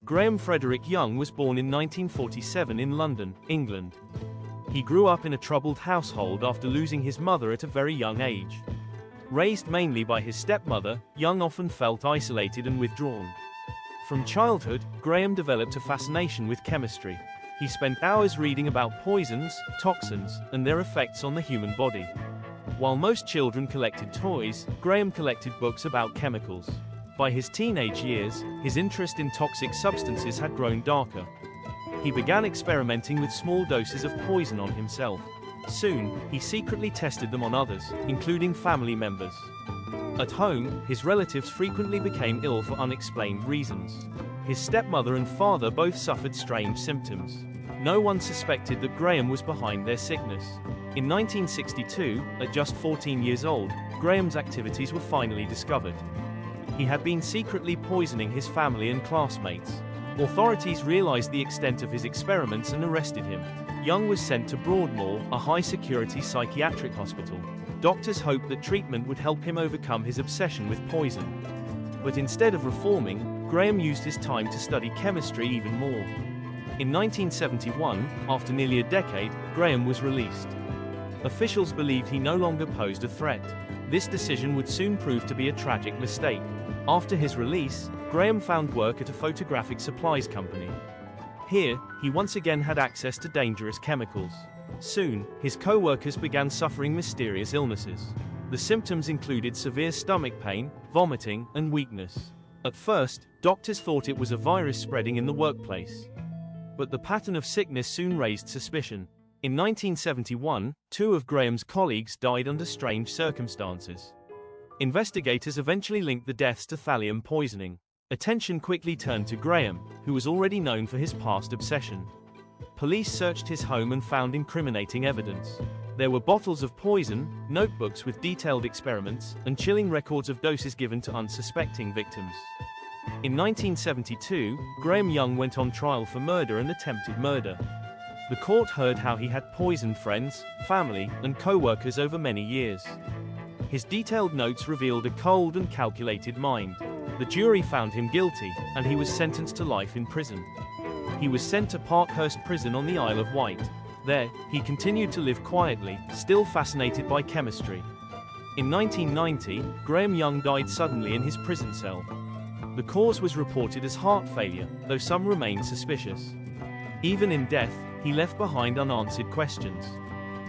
Graham Frederick Young was born in 1947 in London, England. He grew up in a troubled household after losing his mother at a very young age. Raised mainly by his stepmother, Young often felt isolated and withdrawn. From childhood, Graham developed a fascination with chemistry. He spent hours reading about poisons, toxins, and their effects on the human body. While most children collected toys, Graham collected books about chemicals. By his teenage years, his interest in toxic substances had grown darker. He began experimenting with small doses of poison on himself. Soon, he secretly tested them on others, including family members. At home, his relatives frequently became ill for unexplained reasons. His stepmother and father both suffered strange symptoms. No one suspected that Graham was behind their sickness. In 1962, at just 14 years old, Graham's activities were finally discovered. He had been secretly poisoning his family and classmates. Authorities realized the extent of his experiments and arrested him. Young was sent to Broadmoor, a high-security psychiatric hospital. Doctors hoped that treatment would help him overcome his obsession with poison. But instead of reforming, Graham used his time to study chemistry even more. In 1971, after nearly a decade, Graham was released. Officials believed he no longer posed a threat. This decision would soon prove to be a tragic mistake. After his release, Graham found work at a photographic supplies company. Here, he once again had access to dangerous chemicals. Soon, his co-workers began suffering mysterious illnesses. The symptoms included severe stomach pain, vomiting, and weakness. At first, doctors thought it was a virus spreading in the workplace. But the pattern of sickness soon raised suspicion. In 1971, 2 of Graham's colleagues died under strange circumstances. Investigators eventually linked the deaths to thallium poisoning. Attention quickly turned to Graham, who was already known for his past obsession. Police searched his home and found incriminating evidence. There were bottles of poison, notebooks with detailed experiments, and chilling records of doses given to unsuspecting victims. In 1972, Graham Young went on trial for murder and attempted murder. The court heard how he had poisoned friends, family, and co-workers over many years. His detailed notes revealed a cold and calculated mind. The jury found him guilty, and he was sentenced to life in prison. He was sent to Parkhurst Prison on the Isle of Wight. There, he continued to live quietly, still fascinated by chemistry. In 1990, Graham Young died suddenly in his prison cell. The cause was reported as heart failure, though some remained suspicious. Even in death, he left behind unanswered questions.